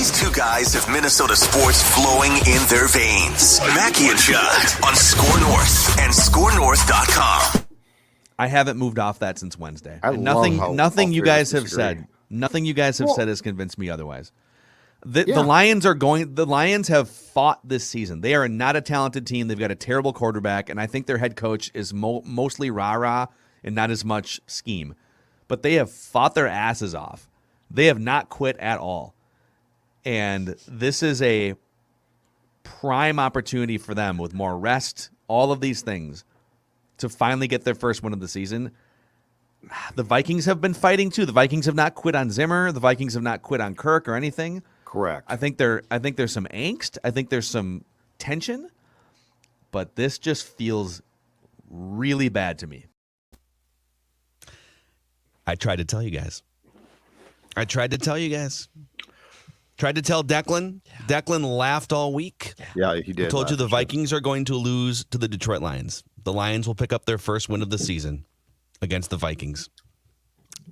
These two guys have Minnesota sports flowing in their veins. Mackey and Judd on Score North and ScoreNorth.com. I haven't moved off that since Wednesday. Nothing you guys have said. Nothing you guys have said has convinced me otherwise. The Lions have fought this season. They are not a talented team. They've got a terrible quarterback, and I think their head coach is mostly rah-rah and not as much scheme. But they have fought their asses off. They have not quit at all. And this is a prime opportunity for them with more rest, all of these things, to finally get their first win of the season. The Vikings have been fighting too. The Vikings have not quit on Zimmer. The Vikings have not quit on Kirk or anything. Correct. I think there's some angst. I think there's some tension. But this just feels really bad to me. I tried to tell you guys. Tried to tell Declan. Yeah. Declan laughed all week. Yeah, he did. I told you the Vikings are going to lose to the Detroit Lions. The Lions will pick up their first win of the season against the Vikings.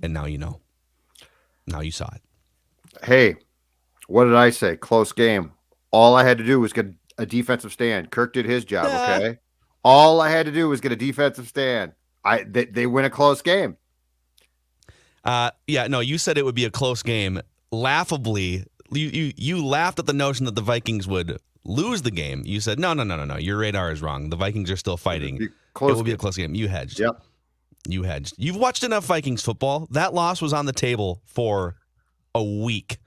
And now you know. Now you saw it. Hey, what did I say? Close game. All I had to do was get a defensive stand. Kirk did his job, okay? All I had to do was get a defensive stand. They win a close game. You said it would be a close game. Laughably, you laughed at the notion that the Vikings would lose the game. You said, no. Your radar is wrong. The Vikings are still fighting. It will be a close game. You hedged. Yep. You hedged. You've watched enough Vikings football. That loss was on the table for a week.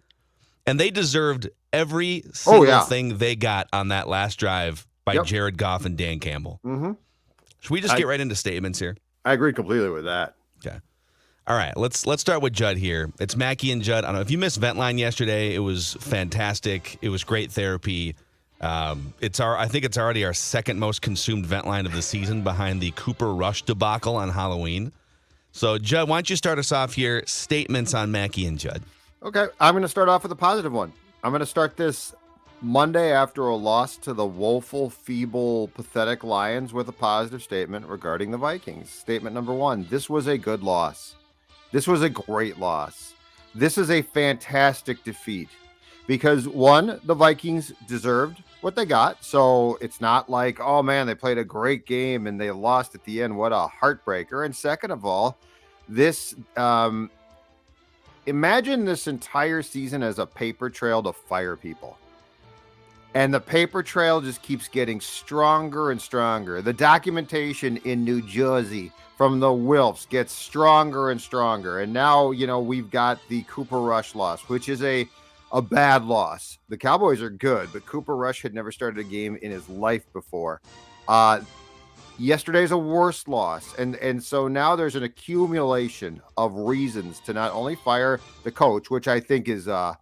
And they deserved every single thing they got on that last drive by Jared Goff and Dan Campbell. Mm-hmm. Should we just get right into statements here? I agree completely with that. Okay. All right, let's start with Judd here. It's Mackey and Judd. I don't know if you missed Ventline yesterday. It was fantastic. It was great therapy. I think it's already our second most consumed Ventline of the season behind the Cooper Rush debacle on Halloween. So, Judd, why don't you start us off here? Statements on Mackey and Judd. Okay, I'm going to start off with a positive one. I'm going to start this Monday after a loss to the woeful, feeble, pathetic Lions with a positive statement regarding the Vikings. Statement number one, this was a good loss. This was a great loss. This is a fantastic defeat because, one, the Vikings deserved what they got. So it's not like, oh, man, they played a great game and they lost at the end. What a heartbreaker. And second of all, this imagine this entire season as a paper trail to fire people. And the paper trail just keeps getting stronger and stronger. The documentation in New Jersey from the Wilfs gets stronger and stronger. And now, we've got the Cooper Rush loss, which is a bad loss. The Cowboys are good, but Cooper Rush had never started a game in his life before. Yesterday's a worse loss. And so now there's an accumulation of reasons to not only fire the coach, which I think is a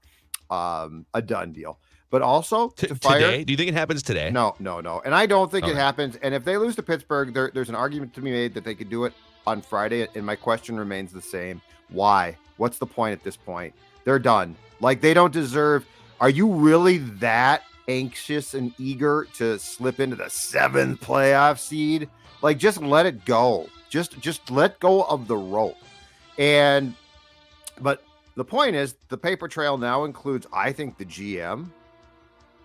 done deal, but also to fire. Today? Do you think it happens today? No. And I don't think it happens. And if they lose to Pittsburgh, there's an argument to be made that they could do it on Friday. And my question remains the same. Why? What's the point at this point? They're done. Like, they don't deserve. Are you really that anxious and eager to slip into the 7th playoff seed? Like, just let it go. Just let go of the rope. But the point is, the paper trail now includes, I think, the GM,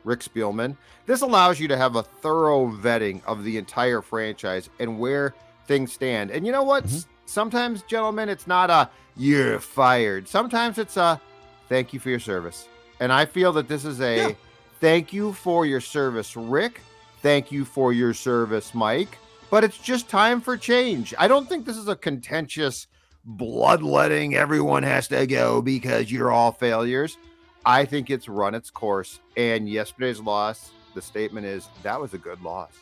Rick Spielman. This allows you to have a thorough vetting of the entire franchise and where things stand. And you know what? Mm-hmm. Sometimes, gentlemen, it's not a you're fired. Sometimes it's a thank you for your service. And I feel that this is a thank you for your service, Rick. Thank you for your service, Mike. But it's just time for change. I don't think this is a contentious bloodletting. Everyone has to go because you're all failures. I think it's run its course. And yesterday's loss, the statement is that was a good loss.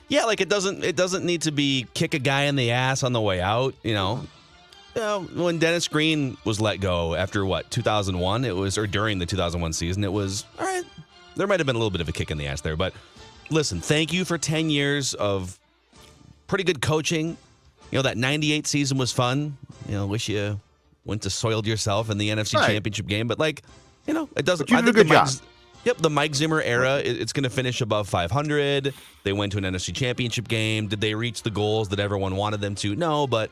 Yeah, like it doesn't need to be kick a guy in the ass on the way out, when Dennis Green was let go after 2001, it was, or during the 2001 season, it was all right. There might have been a little bit of a kick in the ass there, but listen, thank you for 10 years of pretty good coaching. That 98 season was fun. Wish you went to soiled yourself in the NFC Championship game, but it doesn't. But you did a good job. Yep, the Mike Zimmer era, it's going to finish above 500. They went to an NFC Championship game. Did they reach the goals that everyone wanted them to? No, but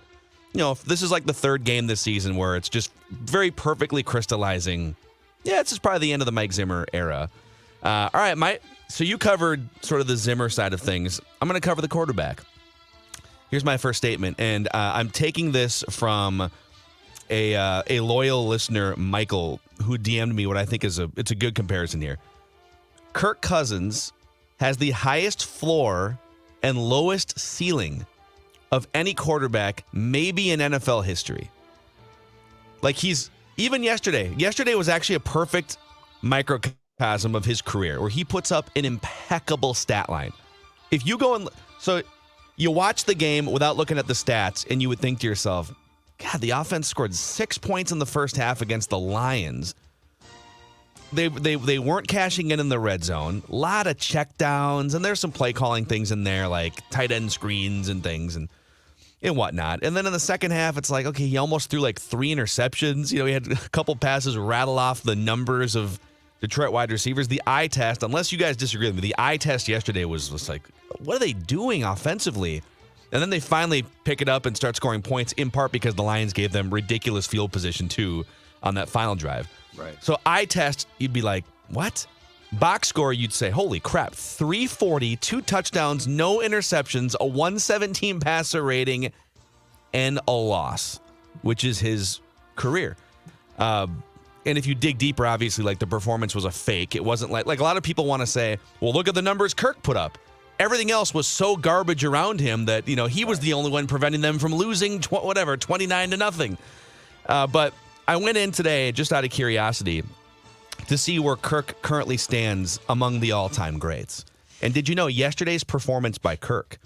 this is like the third game this season where it's just very perfectly crystallizing Yeah, this is probably the end of the Mike Zimmer era. All right, so you covered sort of the Zimmer side of things. I'm going to cover the quarterback. Here's my first statement, and I'm taking this from a loyal listener, Michael, who DM'd me what I think is it's a good comparison here. Kirk Cousins has the highest floor and lowest ceiling of any quarterback, maybe in NFL history. Like even yesterday. Yesterday was actually a perfect microcosm of his career, where he puts up an impeccable stat line. If you go so you watch the game without looking at the stats, and you would think to yourself, God, the offense scored 6 points in the first half against the Lions. They weren't cashing in the red zone. A lot of checkdowns, and there's some play calling things in there, like tight end screens and things and whatnot. And then in the second half, it's like, okay, he almost threw like 3 interceptions. He had a couple passes rattle off the numbers of Detroit wide receivers. The eye test, unless you guys disagree with me, the eye test yesterday was like, what are they doing offensively? And then they finally pick it up and start scoring points, in part because the Lions gave them ridiculous field position too on that final drive. Right. So eye test, you'd be like, what? Box score, you'd say, holy crap, 340, 2 touchdowns, no interceptions, a 117 passer rating, and a loss, which is his career. And if you dig deeper, obviously, like the performance was a fake. It wasn't like a lot of people want to say, well, look at the numbers Kirk put up. Everything else was so garbage around him that, he was the only one preventing them from losing 29-0. But I went in today just out of curiosity to see where Kirk currently stands among the all-time greats. And did you know yesterday's performance by Kirk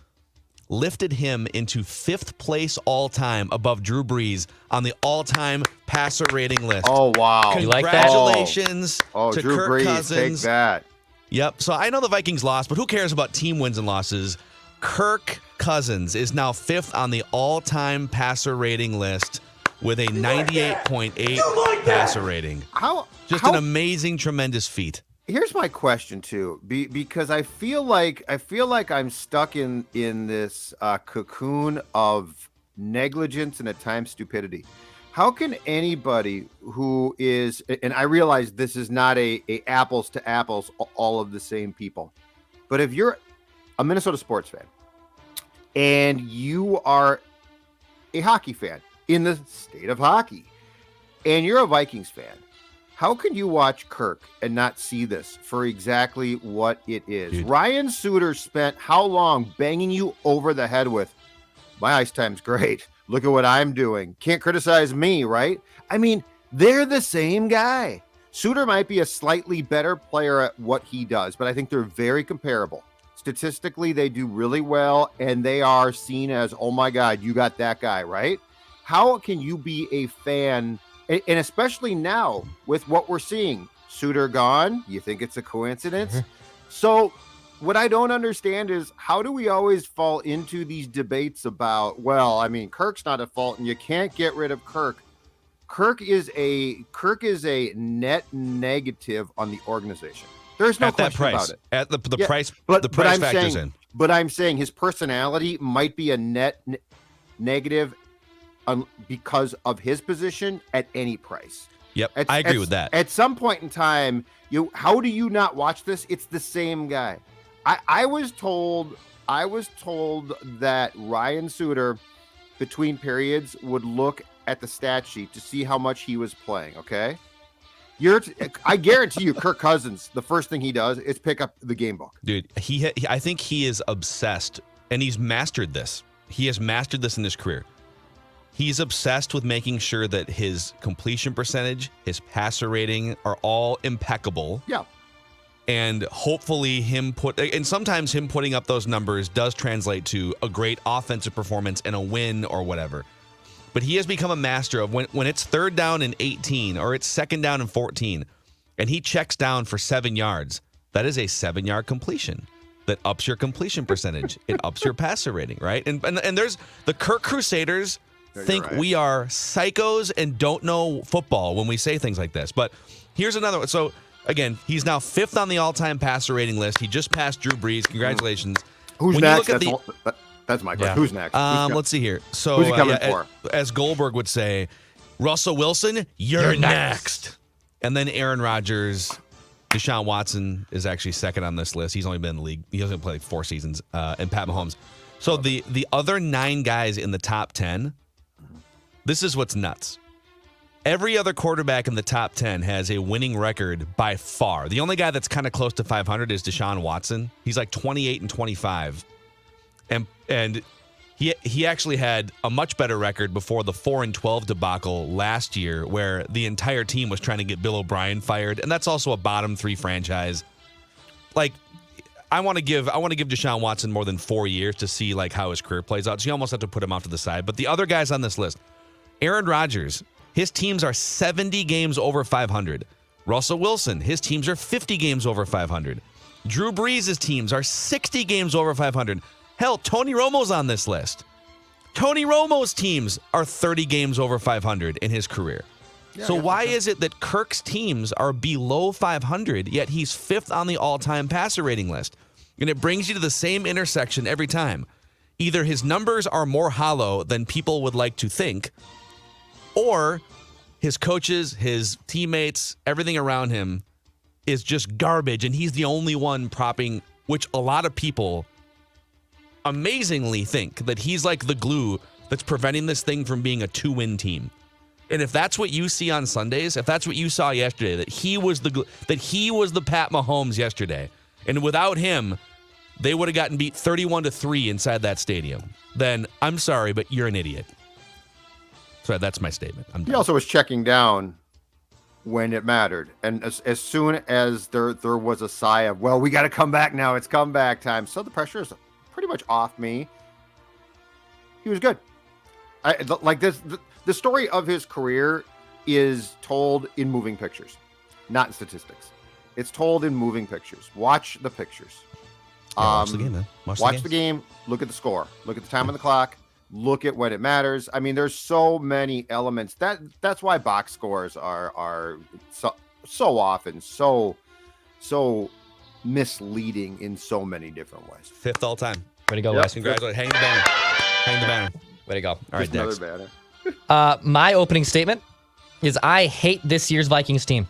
lifted him into 5th place all-time above Drew Brees on the all-time passer rating list? Oh, wow. You like that? Congratulations to Drew Kirk Brees, Cousins. take that. Yep. So I know the Vikings lost, but who cares about team wins and losses? Kirk Cousins is now 5th on the all-time passer rating list with a 98.8 passer rating. Just an amazing, tremendous feat. Here's my question too, because I feel like I'm stuck in this cocoon of negligence and at times stupidity. How can anybody who is, and I realize this is not a apples to apples, all of the same people, but if you're a Minnesota sports fan and you are a hockey fan in the state of hockey and you're a Vikings fan, how can you watch Kirk and not see this for exactly what it is? Dude. Ryan Suter spent how long banging you over the head with, my ice time's great. Look at what I'm doing. Can't criticize me, right? I mean, they're the same guy. Suter might be a slightly better player at what he does, but I think they're very comparable. Statistically, they do really well, and they are seen as, oh my God, you got that guy, right? How can you be a fan? And especially now with what we're seeing, Suter gone, you think it's a coincidence? So what I don't understand is, how do we always fall into these debates about, well, I mean, Kirk's not at fault and you can't get rid of Kirk. Kirk is a net negative on the organization. There's no question about it. At the price, the price factors in. But I'm saying his personality might be a net negative because of his position at any price. Yep, I agree with that. At some point in time, how do you not watch this? It's the same guy. I was told that Ryan Suter, between periods, would look at the stat sheet to see how much he was playing. Okay, I guarantee you, Kirk Cousins, the first thing he does is pick up the game book. Dude, I think he is obsessed, and he's mastered this. He has mastered this in his career. He's obsessed with making sure that his completion percentage, his passer rating are all impeccable. Yeah. And hopefully sometimes him putting up those numbers does translate to a great offensive performance and a win or whatever. But he has become a master of when it's 3rd down and 18 or it's 2nd down and 14 and he checks down for 7 yards, that is a 7-yard completion. That ups your completion percentage. It ups your passer rating, right? And there's the Kirk Crusaders think we are psychos and don't know football when we say things like this. But here's another one. So, again, he's now 5th on the all-time passer rating list. He just passed Drew Brees. Congratulations. Who's next? That's my question. Yeah. Who's next? Let's see here. So, who's he coming for? As Goldberg would say, Russell Wilson, you're next. And then Aaron Rodgers, Deshaun Watson is actually second on this list. He's only been in the league. He hasn't played 4 seasons. And Pat Mahomes. So the other 9 guys in the top 10, this is what's nuts. Every other quarterback in the top 10 has a winning record by far. The only guy that's kind of close to 500 is Deshaun Watson. He's like 28-25. And he actually had a much better record before the 4-12 debacle last year, where the entire team was trying to get Bill O'Brien fired, and that's also a bottom 3 franchise. Like, I want to give Deshaun Watson more than 4 years to see like how his career plays out. So you almost have to put him off to the side. But the other guys on this list, Aaron Rodgers, his teams are 70 games over 500. Russell Wilson, his teams are 50 games over 500. Drew Brees' teams are 60 games over 500. Hell, Tony Romo's on this list. Tony Romo's teams are 30 games over 500 in his career. Yeah, so why is it that Kirk's teams are below 500, yet he's 5th on the all-time passer rating list? And it brings you to the same intersection every time. Either his numbers are more hollow than people would like to think, or his coaches, his teammates, everything around him is just garbage, and he's the only one propping, which a lot of people amazingly think that he's like the glue that's preventing this thing from being a 2-win team. And if that's what you see on Sundays, if that's what you saw yesterday, that he was the Pat Mahomes yesterday, and without him, they would have gotten beat 31-3 inside that stadium, then I'm sorry, but you're an idiot. So that's my statement. He also was checking down when it mattered. And as soon as there was a sigh of, well, we got to come back now. It's comeback time. So the pressure is pretty much off me. He was good. The story of his career is told in moving pictures, not in statistics. It's told in moving pictures. Watch the pictures. Watch the game, man. Watch the game. Look at the score. Look at the time on the clock. Look at when it matters. I mean, there's so many elements. That's why box scores are so often so misleading in so many different ways. 5th all time. Way to go, Wes. Congratulations. Hang the banner. Hang the banner. Way to go. All right, Dex. My opening statement is I hate this year's Vikings team.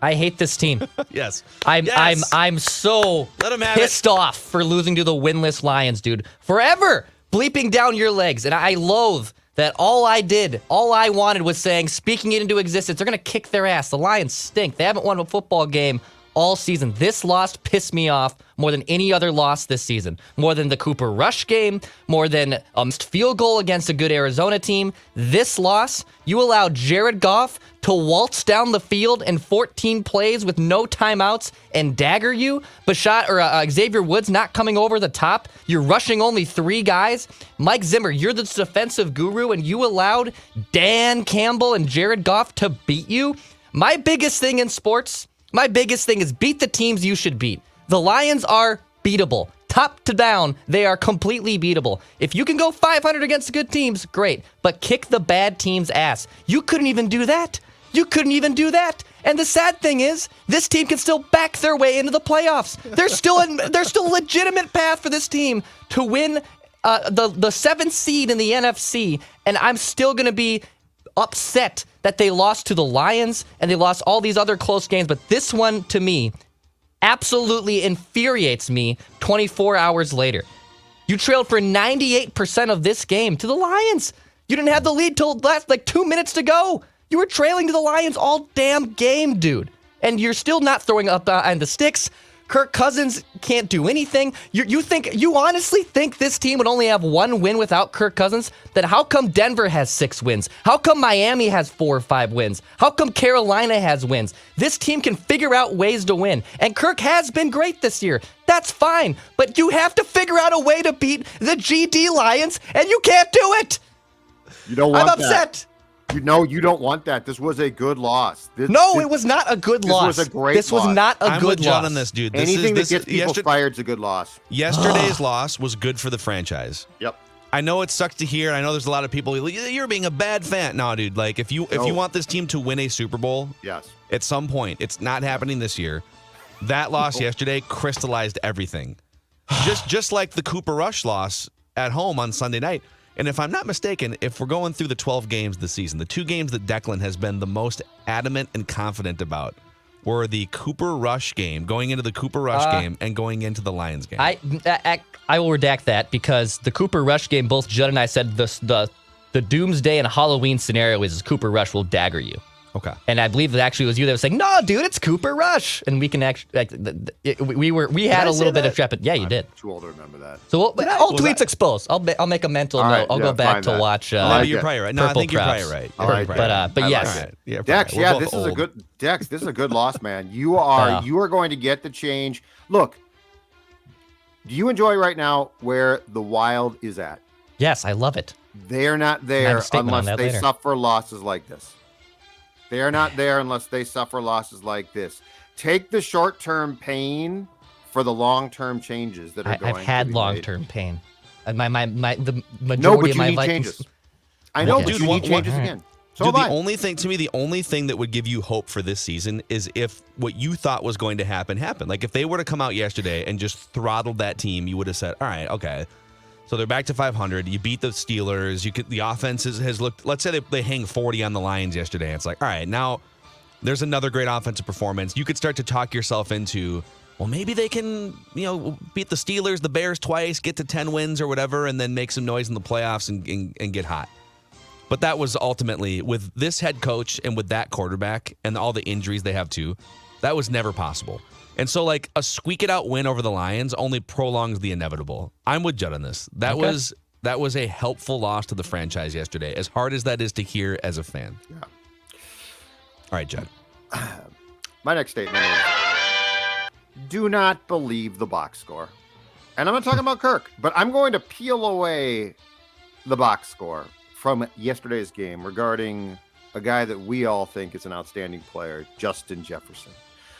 I hate this team. Yes. I'm so pissed off for losing to the winless Lions, dude. Forever bleeping down your legs, and I loathe that all I wanted was saying, speaking it into existence, they're going to kick their ass. The Lions stink. They haven't won a football game all season. This loss pissed me off more than any other loss this season. More than the Cooper Rush game, more than a missed field goal against a good Arizona team. This loss, you allowed Jared Goff to waltz down the field in 14 plays with no timeouts and dagger you. Xavier Woods not coming over the top. You're rushing only 3 guys. Mike Zimmer, you're the defensive guru, and you allowed Dan Campbell and Jared Goff to beat you. My biggest thing in sports, is beat the teams you should beat. The Lions are beatable. Top to down, they are completely beatable. If you can go 500 against the good teams, great. But kick the bad team's ass. You couldn't even do that. And the sad thing is, this team can still back their way into the playoffs. There's still a legitimate path for this team to win the 7th seed in the NFC. And I'm still going to be upset that they lost to the Lions and they lost all these other close games. But this one, to me, absolutely infuriates me 24 hours later. You trailed for 98% of this game to the Lions. You didn't have the lead till last 2 minutes to go. You were trailing to the Lions all damn game, dude. And you're still not throwing up on the sticks. Kirk Cousins can't do anything. You honestly think this team would only have 1 win without Kirk Cousins? Then how come Denver has 6 wins? How come Miami has 4 or 5 wins? How come Carolina has wins? This team can figure out ways to win. And Kirk has been great this year. That's fine. But you have to figure out a way to beat the GD Lions, and you can't do it. You don't want I'm upset. That. You don't want that. This was a good loss. It was not a good loss. This was a great loss. This was not a I'm good with Judd loss. on this, dude. Anything that gets people fired is a good loss. Yesterday's loss was good for the franchise. Yep. I know it sucks to hear. I know there's a lot of people, you're being a bad fan. No, dude. If you want this team to win a Super Bowl, yes, at some point, it's not happening this year. That loss yesterday crystallized everything. Just like the Cooper Rush loss at home on Sunday night. And if I'm not mistaken, if we're going through the 12 games this season, the 2 games that Declan has been the most adamant and confident about were the Cooper Rush game, going into the Cooper Rush game and going into the Lions game. I will redact that because the Cooper Rush game, both Judd and I said the doomsday and Halloween scenario is Cooper Rush will dagger you. Okay. And I believe it actually was you that was saying, "No, dude, it's Cooper Rush," and we can actually we had a little bit of trepid. Yeah, you did. Too old to remember that. So all tweets exposed. I'll make a mental note. I'll go back to watch. You're probably right. No, I think you're probably right. But yes, right. Yeah, Dex. right. Yeah, this is a good Dex. This is a good loss, man. You are going to get the change. Look, do you enjoy right now where the Wild is at? Yes, I love it. They are not there unless they suffer losses like this. They are not there unless they suffer losses like this. Take the short-term pain for the long-term changes that are going. I've had long-term pain. The majority but of my you need Vikings. Changes. I know, but you need changes again. So the only thing that would give you hope for this season is if what you thought was going to happen happened. Like if they were to come out yesterday and just throttled that team, you would have said, "All right, okay." So they're back to 500. You beat the Steelers. The offense has looked. Let's say they hang 40 on the Lions yesterday. It's like, all right, now there's another great offensive performance. You could start to talk yourself into, well, maybe they can, beat the Steelers, the Bears twice, get to 10 wins or whatever, and then make some noise in the playoffs and get hot. But that was ultimately, with this head coach and with that quarterback and all the injuries they have too, that was never possible. And so, like, a squeak-it-out win over the Lions only prolongs the inevitable. I'm with Judd on this. That was a helpful loss to the franchise yesterday, as hard as that is to hear as a fan. Yeah. All right, Judd. My next statement is, do not believe the box score. And I'm not talking about Kirk, but I'm going to peel away the box score from yesterday's game regarding a guy that we all think is an outstanding player, Justin Jefferson,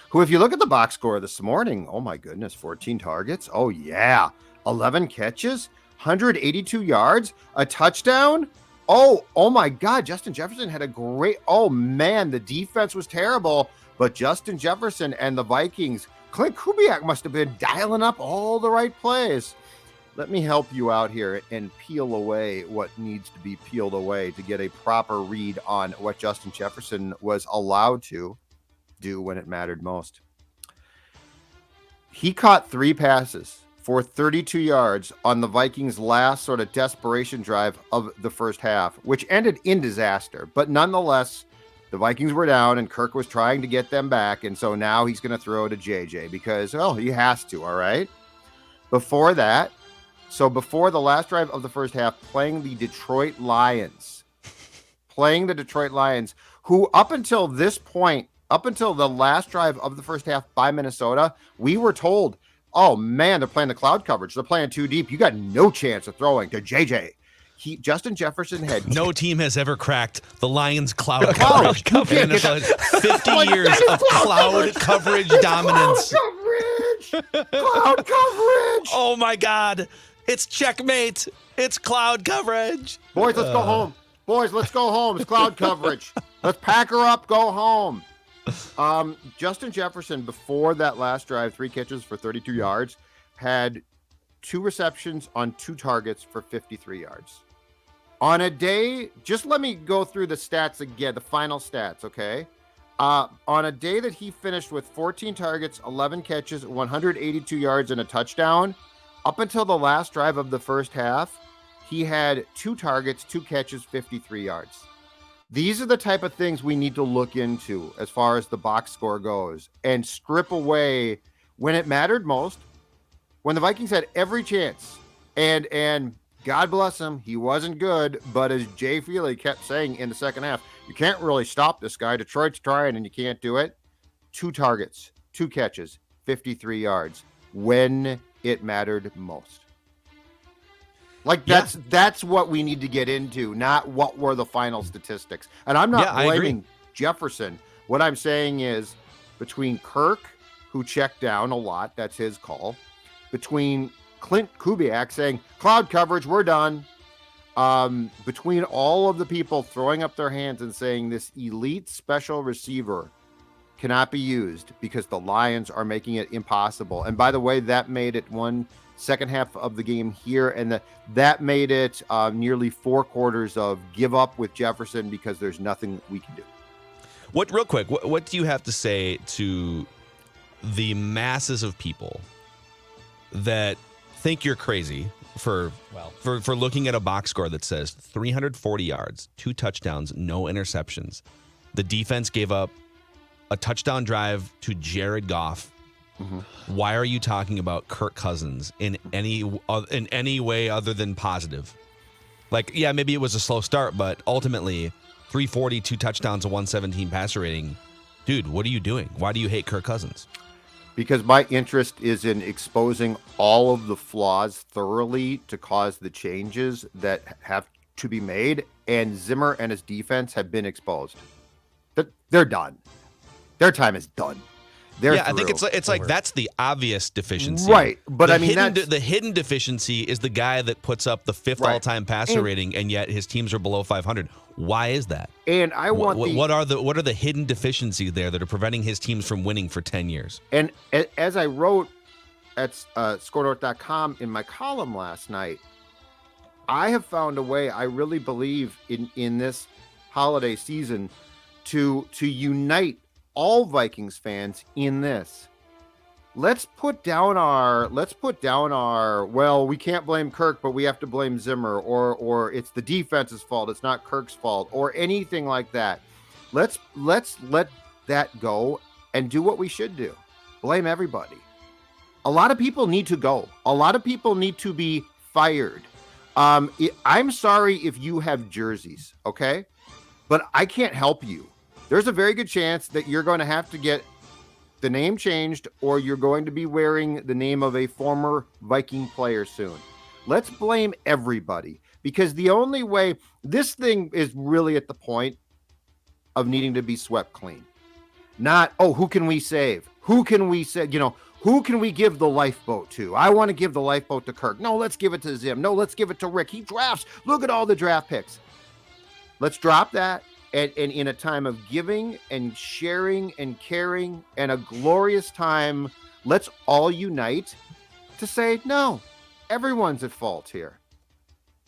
who, if you look at the box score this morning, oh my goodness, 14 targets. Oh yeah. 11 catches, 182 yards, a touchdown. Oh my God. Justin Jefferson had a great, oh man, the defense was terrible, but Justin Jefferson and the Vikings, Clint Kubiak must have been dialing up all the right plays. Let me help you out here and peel away what needs to be peeled away to get a proper read on what Justin Jefferson was allowed to do when it mattered most. He caught 3 passes for 32 yards on the Vikings' last sort of desperation drive of the first half, which ended in disaster. But nonetheless, the Vikings were down and Kirk was trying to get them back. And so now he's going to throw to JJ because, well, he has to. All right. Before that, before the last drive of the first half, playing the Detroit Lions, who up until this point, up until the last drive of the first half by Minnesota, we were told, oh man, they're playing the cloud coverage. They're playing too deep. You got no chance of throwing to JJ. Justin Jefferson had no team has ever cracked the Lions cloud coverage. 50 years of cloud coverage dominance. Cloud coverage. Oh my God. It's checkmate. It's cloud coverage. Boys, let's go home. It's cloud coverage. Let's pack her up, go home. Justin Jefferson, before that last drive, 3 catches for 32 yards, had 2 receptions on 2 targets for 53 yards. On a day, just let me go through the stats again, the final stats, okay? On a day that he finished with 14 targets, 11 catches, 182 yards, and a touchdown, up until the last drive of the first half, he had 2 targets, 2 catches, 53 yards. These are the type of things we need to look into as far as the box score goes and strip away when it mattered most, when the Vikings had every chance. And God bless him, he wasn't good, but as Jay Feely kept saying in the second half, you can't really stop this guy. Detroit's trying and you can't do it. 2 targets, 2 catches, 53 yards when it mattered most. Like that's what we need to get into, not what were the final statistics. And I'm not blaming Jefferson. What I'm saying is between Kirk, who checked down a lot, that's his call, between Clint Kubiak saying, cloud coverage, we're done, between all of the people throwing up their hands and saying this elite special receiver cannot be used because the Lions are making it impossible. And by the way, that made it one second half of the game here, and that made it nearly 4 quarters of give up with Jefferson because there's nothing we can do. Real quick, what do you have to say to the masses of people that think you're crazy for looking at a box score that says 340 yards, 2 touchdowns, no interceptions? The defense gave up a touchdown drive to Jared Goff. Mm-hmm. Why are you talking about Kirk Cousins in any way other than positive? Like, yeah, maybe it was a slow start, but ultimately 340, 2 touchdowns, a 117 passer rating. Dude, what are you doing? Why do you hate Kirk Cousins? Because my interest is in exposing all of the flaws thoroughly to cause the changes that have to be made. And Zimmer and his defense have been exposed. They're done. Their time is done. I think it's like that's the obvious deficiency, right? But the hidden deficiency is the guy that puts up the 5th all-time passer rating, and yet his teams are below 500. Why is that? And I want what are the hidden deficiencies there that are preventing his teams from winning for 10 years? And as I wrote at ScoreNorth.com in my column last night, I have found a way. I really believe in this holiday season to unite all Vikings fans in this. Let's put down our well, we can't blame Kirk, but we have to blame Zimmer, or it's the defense's fault, it's not Kirk's fault, or anything like that. Let's let that go and do what we should do. Blame everybody. A lot of people need to go. A lot of people need to be fired. I'm sorry if you have jerseys, okay? But I can't help you. There's a very good chance that you're going to have to get the name changed, or you're going to be wearing the name of a former Viking player soon. Let's blame everybody, because the only way this thing is really at the point of needing to be swept clean. Not, who can we save? Who can we save? Who can we give the lifeboat to? I want to give the lifeboat to Kirk. No, let's give it to Zim. No, let's give it to Rick. He drafts. Look at all the draft picks. Let's drop that. And in a time of giving and sharing and caring and a glorious time, let's all unite to say, no, everyone's at fault here.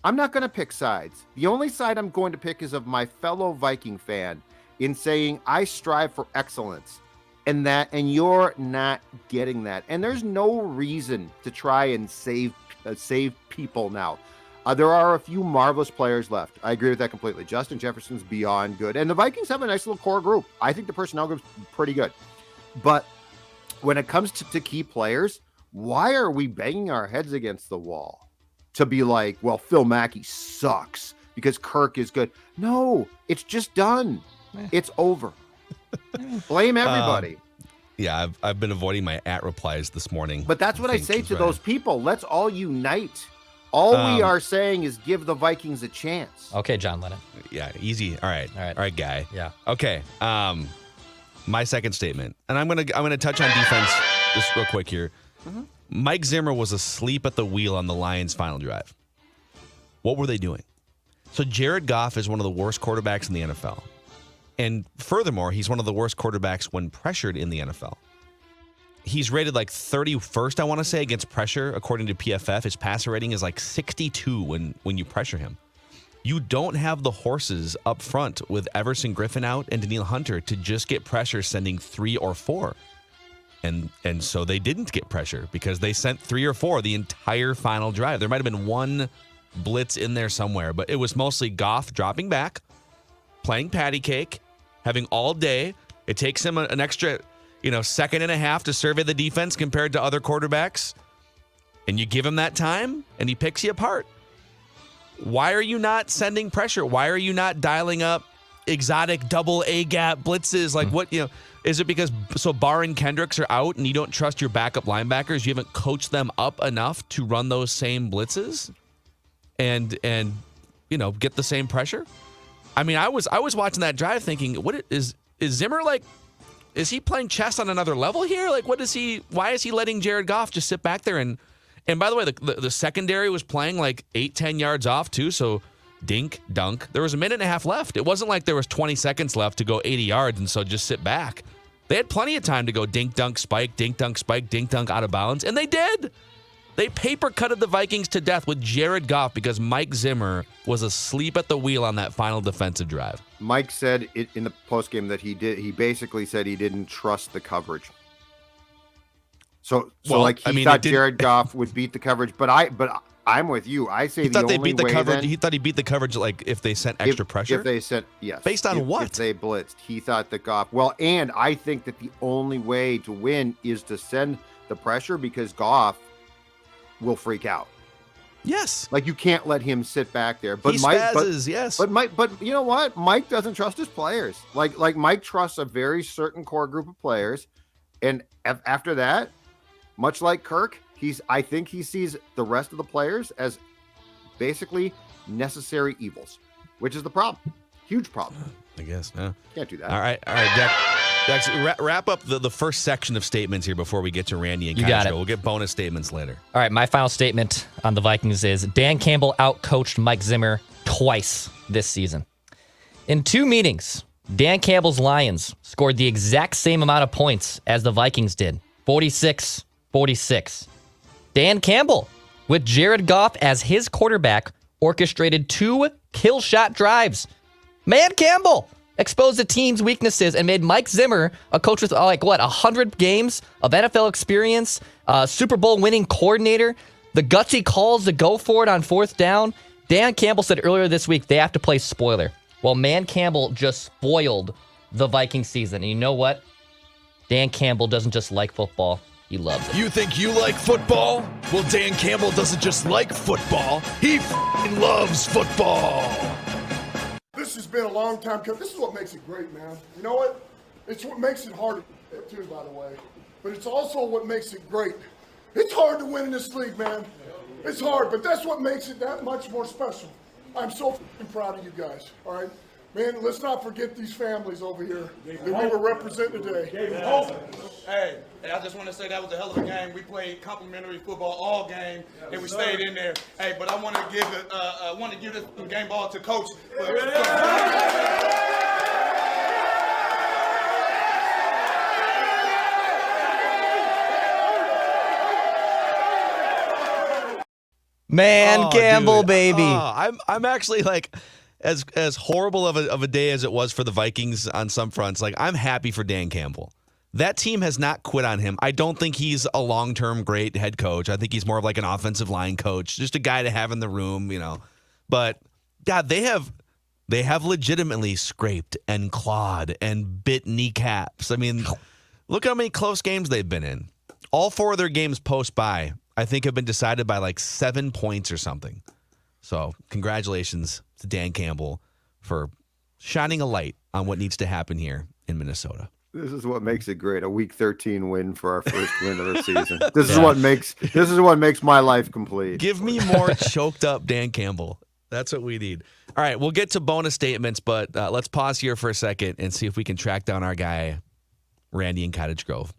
I'm not going to pick sides. The only side I'm going to pick is of my fellow Viking fan in saying I strive for excellence, and you're not getting that. And there's no reason to try and save people now. There are a few marvelous players left. I agree with that completely. Justin Jefferson's beyond good. And the Vikings have a nice little core group. I think the personnel group's pretty good. But when it comes to key players, why are we banging our heads against the wall to be like, well, Phil Mackey sucks because Kirk is good? No, it's just done. It's over. Blame everybody. Yeah, I've been avoiding my @replies this morning. But that's what I say to those people. Let's all unite. All we are saying is give the Vikings a chance. Okay, John Lennon. Yeah, easy. All right, guy. Yeah. Okay. My second statement, and I'm gonna touch on defense just real quick here. Mm-hmm. Mike Zimmer was asleep at the wheel on the Lions' final drive. What were they doing? So Jared Goff is one of the worst quarterbacks in the NFL, and furthermore, he's one of the worst quarterbacks when pressured in the NFL. He's rated like 31st, I want to say, against pressure, according to PFF. His passer rating is like 62 when you pressure him. You don't have the horses up front with Everson Griffin out and Danielle Hunter to just get pressure sending 3 or 4. And so they didn't get pressure because they sent 3 or 4 the entire final drive. There might have been one blitz in there somewhere, but it was mostly Goff dropping back, playing patty cake, having all day. It takes him an extra second and a half to survey the defense compared to other quarterbacks. And you give him that time, and he picks you apart. Why are you not sending pressure? Why are you not dialing up exotic double A gap blitzes? Like what, is it because Barr and Kendricks are out and you don't trust your backup linebackers? You haven't coached them up enough to run those same blitzes and get the same pressure? I mean, I was watching that drive thinking, what is Zimmer like? Is he playing chess on another level here? Like, why is he letting Jared Goff just sit back there? And by the way, the secondary was playing like 8-10 yards off too. So dink, dunk. There was a minute and a half left. It wasn't like there was 20 seconds left to go 80 yards. And so just sit back. They had plenty of time to go dink, dunk, spike, dink, dunk, spike, dink, dunk, out of bounds, and they did. They paper cutted the Vikings to death with Jared Goff because Mike Zimmer was asleep at the wheel on that final defensive drive. Mike said it in the postgame that he basically said he didn't trust the coverage. So like he thought Jared Goff would beat the coverage, but I'm with you. I say the only way then, he thought he beat the coverage like if they sent extra pressure. If they sent based on what? If they blitzed, he thought that Goff. Well, and I think that the only way to win is to send the pressure because Goff will freak out. Yes, like you can't let him sit back there. But he Mike, spazzes, yes. But you know what? Mike doesn't trust his players. Like Mike trusts a very certain core group of players, and after that, much like Kirk, I think he sees the rest of the players as basically necessary evils, which is the problem. Huge problem. I guess. Yeah. Can't do that. All right, Dex, wrap up the first section of statements here before we get to Randy and You got it. We'll get bonus statements later. All right, my final statement on the Vikings is Dan Campbell outcoached Mike Zimmer twice this season. In 2 meetings, Dan Campbell's Lions scored the exact same amount of points as the Vikings did, 46-46. Dan Campbell, with Jared Goff as his quarterback, orchestrated 2 kill shot drives. Man Campbell exposed the team's weaknesses and made Mike Zimmer, a coach with 100 games of NFL experience, Super Bowl winning coordinator, the gutsy calls to go for it on 4th down. Dan Campbell said earlier this week they have to play spoiler. Well, Man Campbell just spoiled the Viking season. And you know what? Dan Campbell doesn't just like football. He loves it. You think you like football? Well, Dan Campbell doesn't just like football. He loves football. This has been a long time coming. This is what makes it great, man. You know what? It's what makes it hard too, by the way. But it's also what makes it great. It's hard to win in this league, man. It's hard, but that's what makes it that much more special. I'm so proud of you guys, all right? Man, let's not forget these families over here that we were representing today. Hey, I just want to say that was a hell of a game. We played complimentary football all game, and we stayed in there. Hey, but I want to give this game ball to Coach. Man Campbell, dude. baby. I'm actually like, as horrible of a day as it was for the Vikings on some fronts, like I'm happy for Dan Campbell. That team has not quit on him. I don't think he's a long-term great head coach. I think he's more of like an offensive line coach, just a guy to have in the room, you know. But God, they have legitimately scraped and clawed and bit kneecaps. I mean, look how many close games they've been in. All 4 of their games post-bye, I think, have been decided by like 7 points or something. So congratulations to Dan Campbell for shining a light on what needs to happen here in Minnesota. This is what makes it great. A Week 13 win for our first win of the season. This is what makes my life complete. Give me more choked up Dan Campbell. That's what we need. All right, we'll get to bonus statements, but let's pause here for a second and see if we can track down our guy, Randy in Cottage Grove.